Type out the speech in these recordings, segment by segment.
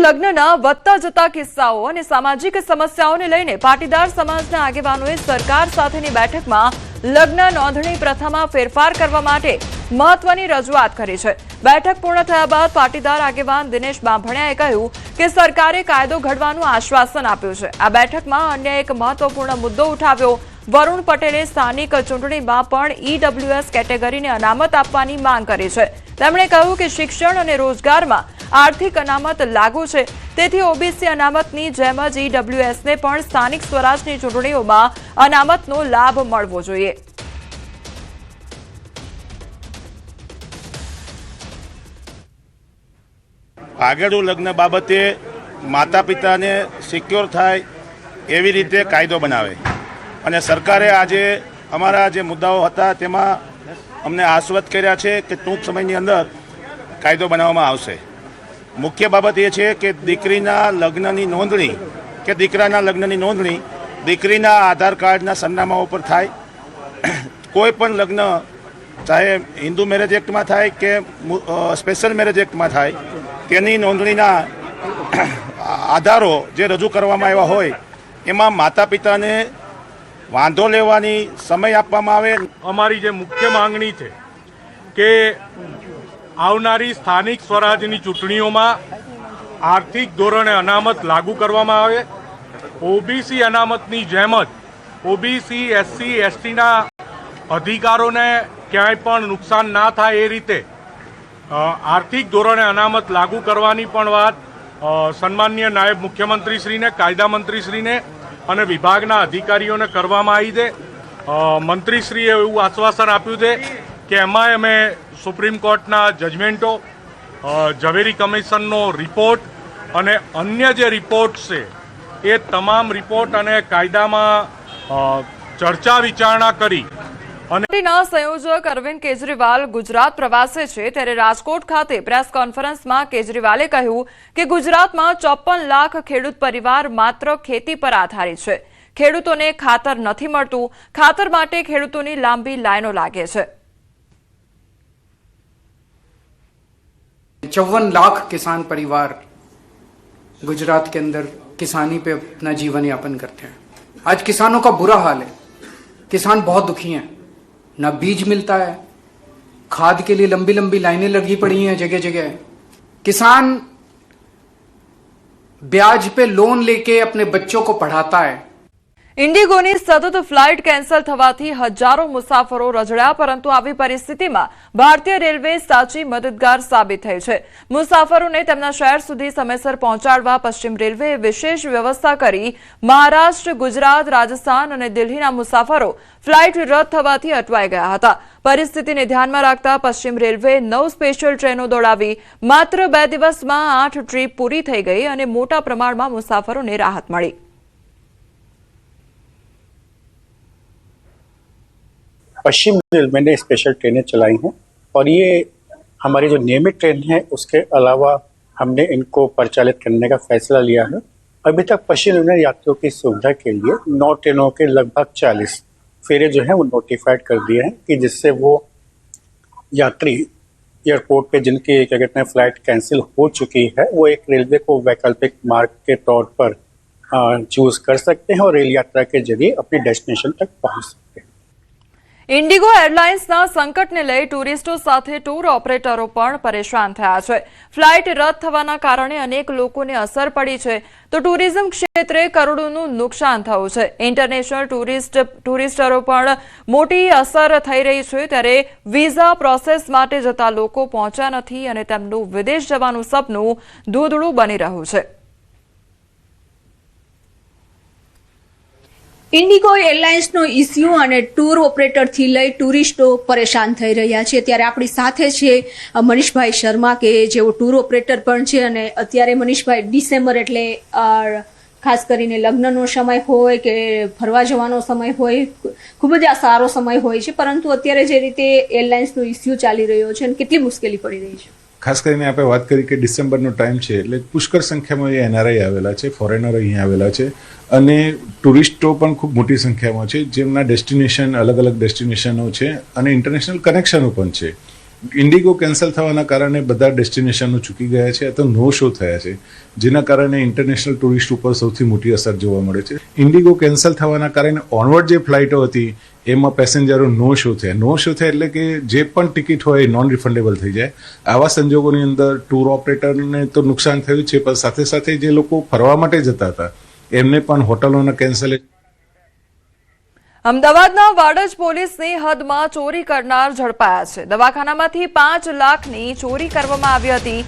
લગ્નના વધતા જતા કિસ્સાઓ અને સામાજિક સમસ્યાઓને લઈને પાટીદાર સમાજના આગેવાનોએ સરકાર સાથેની બેઠકમાં લગ્ન નોંધણી પ્રથામાં ફેરફાર કરવા માટે મહત્વની રજૂઆત કરી છે। બેઠક પૂર્ણ થયા બાદ પાટીદાર આગેવાન દિનેશ બાંભણિયાએ કહ્યું કે સરકારે કાયદો ઘડવાનું આશ્વાસન આપ્યું છે। આ બેઠકમાં અન્ય એક મહત્વપૂર્ણ મુદ્દો ઉઠાવ્યો। વરુણ પટેલે સ્થાનિક ચૂંટણીમાં પણ ઈડબ્લ્યુએસ કેટેગરીને અનામત આપવાની માંગ કરી છે। તેમણે કહ્યું કે શિક્ષણ અને રોજગારમાં આર્થિક અનામત લાગુ છે, તેથી ઓબીસી અનામતની જેમ જ ઈડબ્લ્યુએસને પણ સ્થાનિક સ્વરાજની ચૂંટણીઓમાં અનામતનો લાભ મળવો જોઈએ। આગળનું લગ્ન બાબતે માતા પિતાને સિક્યોર થાય એવી રીતે કાયદો બનાવે અને સરકારે આજે અમારા જે મુદ્દાઓ હતા તેમાં અમને આશ્વસ્ત કર્યા છે કે ટૂંક સમયની અંદર કાયદો બનાવવામાં આવશે। મુખ્ય બાબત એ છે કે દીકરીના લગ્નની નોંધણી કે દીકરાના લગ્નની નોંધણી દીકરીના આધાર કાર્ડના સરનામા ઉપર થાય। કોઈ પણ લગ્ન ચાહે હિન્દુ મેરેજ એક્ટમાં થાય કે સ્પેશિયલ મેરેજ એક્ટમાં થાય, તેની નોંધણીના આધારો જે રજૂ કરવામાં આવ્યા હોય એમાં માતા પિતાને વાંધો લેવાની સમય આપવામાં આવે। અમારી જે મુખ્ય માંગણી છે કે આવનારી સ્થાનિક સ્વરાજની ચૂંટણીઓમાં આર્થિક ધોરણે અનામત લાગુ કરવામાં આવે। ઓબીસી અનામતની જેમ જ ઓબીસી એસસી એસટીના અધિકારોને ક્યાંય પણ નુકસાન ના થાય એ રીતે આર્થિક ધોરણે અનામત લાગુ કરવાની પણ વાત સન્માનીય નાયબ મુખ્યમંત્રીશ્રીને, કાયદા મંત્રીશ્રીને અને વિભાગના અધિકારીઓને કરવામાં આવી છે। મંત્રીશ્રીએ એવું આશ્વાસન આપ્યું છે કે એમાં અમે સુપ્રીમ કોર્ટના જજમેન્ટો, ઝવેરી કમિશનનો રિપોર્ટ અને અન્ય જે રિપોર્ટ્સ છે એ તમામ રિપોર્ટ અને કાયદામાં ચર્ચા વિચારણા કરી। પાર્ટીના સંયોજક અરવિંદ કેજરીવાલ ગુજરાત પ્રવાસે છે, ત્યારે રાજકોટ ખાતે પ્રેસ કોન્ફરન્સમાં કેજરીવાલે કહ્યું કે ગુજરાતમાં 54 લાખ ખેડૂત પરિવાર માત્ર ખેતી પર આધારિત છે। ખેડૂતોને ખાતર નથી મળતું, ખાતર માટે ખેડૂતોની લાંબી લાઈનો લાગે છે। 54 लाख किसान परिवार गुजरात के अंदर किसानी पे अपना जीवन यापन करते हैं। आज किसानों का बुरा हाल है, किसान बहुत दुखी हैं, ना बीज मिलता है, खाद के लिए लंबी लंबी लाइनें लगी पड़ी हैं जगह जगह। किसान ब्याज पे लोन लेके अपने बच्चों को पढ़ाता है। ઇન્ડિગોની સતત ફ્લાઇટ કેન્સલ થવાથી હજારો મુસાફરો રજડ્યા, પરંતુ આવી પરિસ્થિતિમાં ભારતીય રેલવે સાચી મદદગાર સાબિત થઈ છે। મુસાફરોને તેમના શહેર સુધી સમયસર પહોંચાડવા પશ્ચિમ રેલવેએ વિશેષ વ્યવસ્થા કરી। મહારાષ્ટ્ર, ગુજરાત, રાજસ્થાન અને દિલ્હીના મુસાફરો ફ્લાઇટ રદ થવાથી અટવાઈ ગયા હતા। પરિસ્થિતિને ધ્યાનમાં રાખતા પશ્ચિમ રેલવેએ 9 સ્પેશિયલ ટ્રેનો દોડાવી। માત્ર 2 દિવસમાં 8 ટ્રીપ પૂરી થઈ ગઈ અને મોટા પ્રમાણમાં મુસાફરોને રાહત મળી। पश्चिम रेलवे ने स्पेशल ट्रेनें चलाई हैं और ये हमारी जो नियमित ट्रेन है उसके अलावा हमने इनको परिचालित करने का फैसला लिया है। अभी तक पश्चिम रेलवे ने यात्रियों की सुविधा के लिए 9 ट्रेनों के लगभग 40 फेरे जो हैं वो नोटिफाइड कर दिए हैं कि जिससे वो यात्री एयरपोर्ट पे जिनकी क्या कहते हैं फ्लाइट कैंसिल हो चुकी है वो एक रेलवे को वैकल्पिक मार्ग के तौर पर चूज कर सकते हैं और रेल यात्रा के जरिए अपनी डेस्टिनेशन तक पहुंच सकते हैं। ઇન્ડિગો એરલાઇન્સના સંકટને લઈ ટુરિસ્ટો સાથે ટૂર ઓપરેટરો પણ પરેશાન થયા છે। ફ્લાઇટ રદ થવાના કારણે અનેક લોકોને અસર પડી છે, તો ટુરિઝમ ક્ષેત્રે કરોડોનું નુકસાન થયું છે। ઇન્ટરનેશનલ ટુરિસ્ટરો પણ મોટી અસર થઈ રહી છે, ત્યારે વિઝા પ્રોસેસ માટે જતા લોકો પહોંચ્યા નથી અને તેમનું વિદેશ જવાનું સપનું ધૂંધળું બની રહ્યું છે। ઇન્ડિગો એરલાઇન્સનો ઇસ્યુ અને ટૂર ઓપરેટરથી લઈ ટુરિસ્ટો પરેશાન થઈ રહ્યા છે। ત્યારે આપણી સાથે છે મનીષભાઈ શર્મા કે જેઓ ટૂર ઓપરેટર પણ છે અને અત્યારે મનીષભાઈ ડિસેમ્બર એટલે ખાસ કરીને લગ્નનો સમય હોય કે ફરવા જવાનો સમય હોય, ખૂબ જ આ સારો સમય હોય છે, પરંતુ અત્યારે જે રીતે એરલાઇન્સનો ઇસ્યુ ચાલી રહ્યો છે અને કેટલી મુશ્કેલી પડી રહી છે। ખાસ કરીને આપણે વાત કરી કે ડિસેમ્બરનો ટાઈમ છે એટલે પુષ્કળ સંખ્યામાં એનઆરઆઈ આવેલા છે, ફોરેનર અહીંયા આવેલા છે અને ટુરિસ્ટો પણ ખૂબ મોટી સંખ્યામાં છે, જેમના ડેસ્ટિનેશન અલગ અલગ ડેસ્ટિનેશનો છે અને ઇન્ટરનેશનલ કનેક્શનો પણ છે। ઇન્ડિગો કેન્સલ થવાના કારણે બધા ડેસ્ટિનેશનો ચૂકી ગયા છે અથવા નો શો થયા છે, જેના કારણે ઇન્ટરનેશનલ ટુરિસ્ટ ઉપર સૌથી મોટી અસર જોવા મળે છે. ઇન્ડિગો કેન્સલ થવાના કારણે ઓનવર્ડ જે ફ્લાઇટો હતી એમાં પેસેન્જરો નો શો થયા એટલે કે જે પણ ટિકિટ હોય એ નોન રિફંડેબલ થઈ જાય. આવા સંજોગોની અંદર ટૂર ઓપરેટરને તો નુકસાન થયું છે, પણ સાથે સાથે જે લોકો ફરવા માટે જતા હતા એમને પણ હોટલોના કેન્સલ. અમદાવાદના વાડજ પોલીસની હદમાં ચોરી કરનાર ઝડપાયા છે. દવાખાનામાંથી 5 લાખની ચોરી કરવામાં આવી હતી.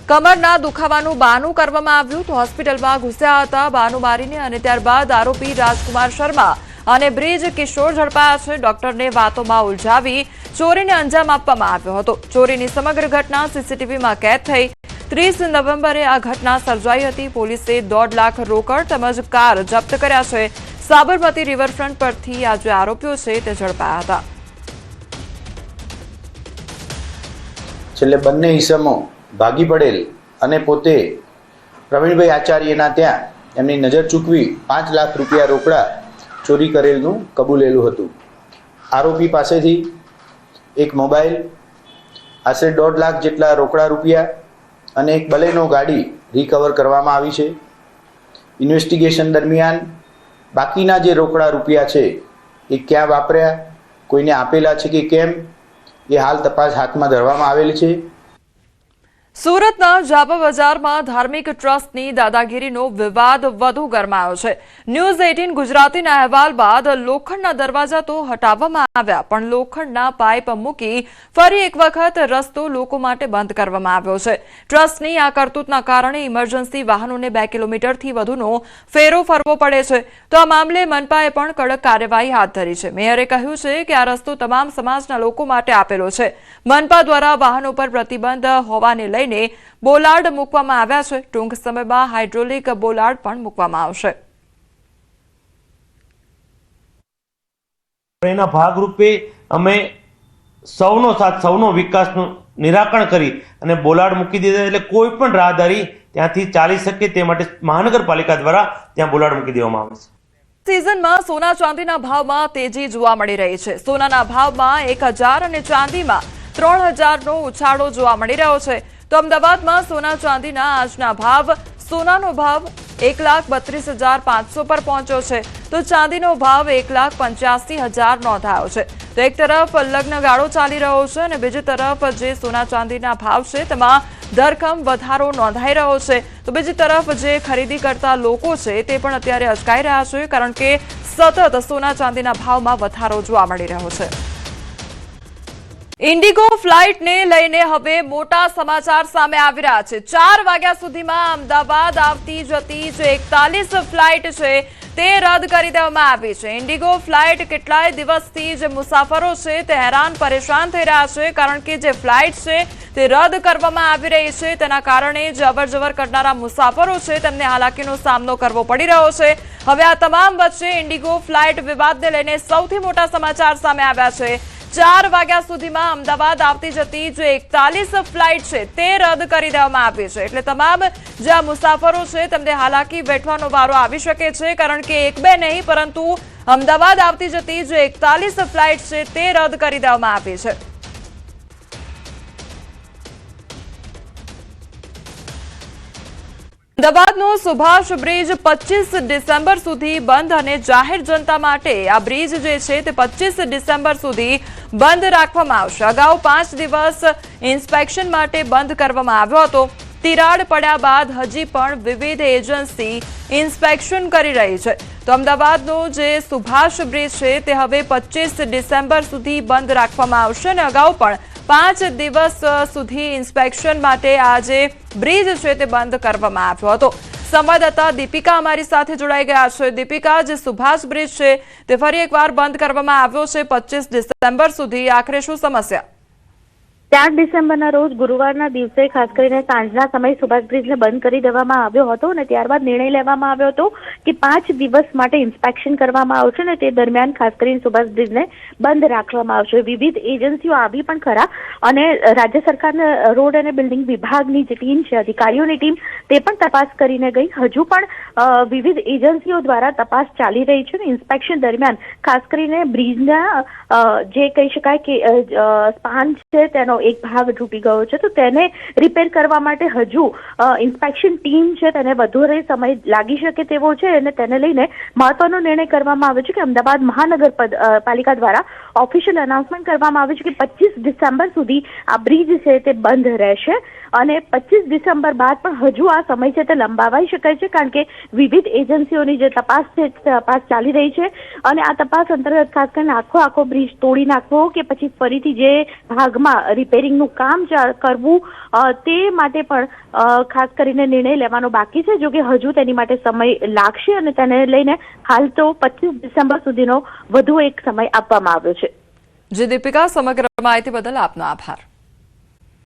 કમરના દુખાવાનું બહાનું કરવામાં આવ્યું તો હોસ્પિટલમાં ઘૂસ્યા હતા બહાનું મારીને, અને ત્યારબાદ આરોપી રાજકુમાર શર્મા અને બ્રિજ કિશોર ઝડપાયા છે. ડોક્ટરને વાતોમાં ઉલઝાવી ચોરીને અંજામ આપવામાં આવ્યો હતો. ચોરીની સમગ્ર ઘટના સીસીટીવીમાં કેદ થઈ. 30 નવેમ્બરે આ ઘટના સર્જાઈ હતી. પોલીસે 1.5 લાખ રોકડ તેમજ કાર જપ્ત કર્યા છે. સાબરમતી રિવરફ્રન્ટ પરથી આ જે આરોપીઓ છે તે ઝડપાયા હતા. છેલ્લે બંને ઇસમો ભાગી પડેલ અને પોતે પ્રવીણભાઈ આચાર્યના ત્યાં એમની નજર ચૂકવી 5 લાખ રૂપિયા રોકડા ચોરી કરેલનું કબૂલેલું હતું. આરોપી પાસેથી એક મોબાઈલ, આશરે 1.5 લાખ જેટલા રોકડા રૂપિયા અને એક બલેનો ગાડી રિકવર કરવામાં આવી છે. ઇન્વેસ્ટિગેશન દરમિયાન બાકીના જે રોકડા રૂપિયા છે એ ક્યાં વાપર્યા, કોઈને આપેલા છે કે કેમ, એ હાલ તપાસ હાથમાં ધરવામાં આવેલ છે. સુરતના જાપા બજારમાં ધાર્મિક ટ્રસ્ટની દાદાગીરીનો વિવાદ વધુ ગરમાયો છે. ન્યૂઝ 18 ગુજરાતીના અહેવાલ બાદ લોખંડના દરવાજા તો હટાવવામાં આવ્યા, પણ લોખંડના પાઇપ મૂકી ફરી એક વખત રસ્તો લોકો માટે બંધ કરવામાં આવ્યો છે. ટ્રસ્ટની આ કરતૂતના કારણે ઇમરજન્સી વાહનોને 2 કિલોમીટરથી વધુનો ફેરો ફરવો પડે છે. તો આ મામલે મનપાએ પણ કડક કાર્યવાહી હાથ ધરી છે. મેયરે કહ્યું છે કે આ રસ્તો તમામ સમાજના લોકો માટે આપેલો છે. મનપા દ્વારા વાહનો પર પ્રતિબંધ હોવાને લઈને બોલાર્ડ મૂકવામાં આવ્યા છે. ટૂંક સમયમાં હાઇડ્રોલિક બોલાર્ડ પણ મૂકવામાં આવશે. એના ભાગરૂપે અમે સૌનો સાથ, સૌનો વિકાસનું નિરાકરણ કરી અને બોલાર્ડ મૂકી દીધા, એટલે કોઈ પણ રાહદારી ત્યાંથી ચાલી શકે તે માટે મહાનગરપાલિકા દ્વારા ત્યાં બોલાર્ડ મૂકી દેવામાં આવે છે. સિઝનમાં સોના ચાંદીના ભાવમાં તેજી જોવા મળી રહી છે. સોનાના ભાવમાં 1000 અને ચાંદીમાં 3000નો ઉછાળો જોવા મળી રહ્યો છે. તો અમદાવાદમાં સોના ચાંદીના આજના ભાવ, સોનાનો ભાવ 1,32,500 પર પહોંચ્યો છે, તો ચાંદીનો ભાવ 1,85,000 નોંધાયો છે. તો એક તરફ લગ્નગાળો ચાલી રહ્યો છે અને બીજી તરફ જે સોના ચાંદીના ભાવ છે તેમાં ધરખમ વધારો નોંધાઈ રહ્યો છે. તો બીજી તરફ જે ખરીદી કરતા લોકો છે તે પણ અત્યારે અચકાઈ રહ્યા છે, કારણ કે સતત સોના ચાંદીના ભાવમાં વધારો જોવા મળી રહ્યો છે. ઇન્ડિગો ફ્લાઇટને લઈને હવે મોટા સમાચાર સામે આવી રહ્યા છે. 4 વાગ્યા સુધીમાં અમદાવાદ આવતી જતી જે 41 ફ્લાઇટ છે તે રદ કરી દેવામાં આવી છે. ઇન્ડિગો ફ્લાઇટ કેટલાય દિવસથી જે મુસાફરો છે તે હેરાન પરેશાન થઈ રહ્યા છે, કારણ કે જે ફ્લાઇટ છે તે રદ કરવામાં આવી રહી છે. તેના કારણે જે અવરજવર કરનારા મુસાફરો છે તેમને હાલાકીનો સામનો કરવો પડી રહ્યો છે. હવે આ તમામ વચ્ચે ઇન્ડિગો ફ્લાઇટ વિવાદને લઈને સૌથી મોટા સમાચાર સામે આવ્યા છે. 4 વાગ્યા સુધીમાં અમદાવાદ આવતી જતી જે 41 ફ્લાઇટ છે તે રદ કરી દેવામાં આવી છે. એટલે તમામ જે મુસાફરો છે તેમને હાલાકી વેઠવાનો વારો આવી શકે છે, કારણ કે 1-2 નહીં પરંતુ અમદાવાદ આવતી જતી જે 41 ફ્લાઇટ છે તે રદ કરી દેવામાં આવી છે. અમદાવાદનો સુભાષ બ્રિજ 25 ડિસેમ્બર સુધી બંધ, અને જાહેર જનતા માટે આ બ્રિજ જે છે તે 25 ડિસેમ્બર સુધી બંધ રાખવામાં આવશે. અગાઉ 5 દિવસ ઇન્સ્પેક્શન માટે બંધ કરવામાં આવ્યો હતો. તિરાડ પડ્યા બાદ હજી પણ વિવિધ એજન્સી ઇન્સ્પેક્શન કરી રહી છે. તો અમદાવાદનો જે સુભાષ બ્રિજ છે તે હવે 25 ડિસેમ્બર સુધી બંધ રાખવામાં આવશે, અને અગાઉ પણ 5 દિવસ સુધી ઇન્સ્પેક્શન માટે આ જે બ્રિજ છે તે બંધ કરવામાં આવ્યો હતો. સંવાદદાતા દીપિકા અમારી સાથે જોડાઈ ગયા છે. દીપિકા, જે સુભાષ બ્રિજ છે તે ફરી એકવાર બંધ કરવામાં આવ્યો છે 25 ડિસેમ્બર સુધી, આખરે શું સમસ્યા? 4 ડિસેમ્બરના રોજ ગુરુવારના દિવસે ખાસ કરીને સાંજના સમયે સુભાષ બ્રિજને બંધ કરી દેવામાં આવ્યો હતો અને ત્યારબાદ નિર્ણય લેવામાં આવ્યો હતો કે 5 દિવસ માટે ઇન્સ્પેક્શન કરવામાં આવશે અને તે દરમિયાન ખાસ કરીને સુભાષ બ્રિજને બંધ રાખવામાં આવશે. વિવિધ એજન્સીઓ આવી પણ ખરા અને રાજ્ય સરકારના રોડ અને બિલ્ડિંગ વિભાગની જે ટીમ છે, અધિકારીઓની ટીમ, તે પણ તપાસ કરીને ગઈ. હજુ પણ વિવિધ એજન્સીઓ દ્વારા તપાસ ચાલી રહી છે અને ઇન્સ્પેક્શન દરમિયાન ખાસ કરીને બ્રિજના જે કહી શકાય કે સ્પાન છે તેનો એક ભાગ તૂટી ગયો છે, તો તેને રિપેર કરવા માટે હજુ ઇન્સ્પેક્શન ટીમ છે તેને વધુ સમય લાગી શકે તેવો છે અને તેને લઈને મહત્વનો નિર્ણય કરવામાં આવ્યો છે કે અમદાવાદ મહાનગરપાલિકા દ્વારા ઓફિશિયલ અનાઉન્સમેન્ટ કરવામાં આવ્યું છે કે 25 ડિસેમ્બર સુધી આ બ્રિજ છે તે બંધ રહેશે અને 25 ડિસેમ્બર બાદ પણ હજુ આ સમય છે તે લંબાવાઈ શકાય છે, કારણ કે વિવિધ એજન્સીઓની જે તપાસ છે તપાસ ચાલી રહી છે અને આ તપાસ અંતર્ગત ખાસ કરીને આખો બ્રિજ તોડી નાખવો કે પછી ફરીથી જે ભાગમાં રિપેરિંગનું કામ કરવું તે માટે પણ ખાસ કરીને નિર્ણય લેવાનો બાકી છે. જો કે હજુ તેની માટે સમય લાગશે અને તેને લઈને હાલ તો 25 ડિસેમ્બર સુધીનો વધુ એક સમય આપવામાં આવ્યો છે. જે દીપિકા, સમગ્ર માહિતી બદલ આપનો આભાર.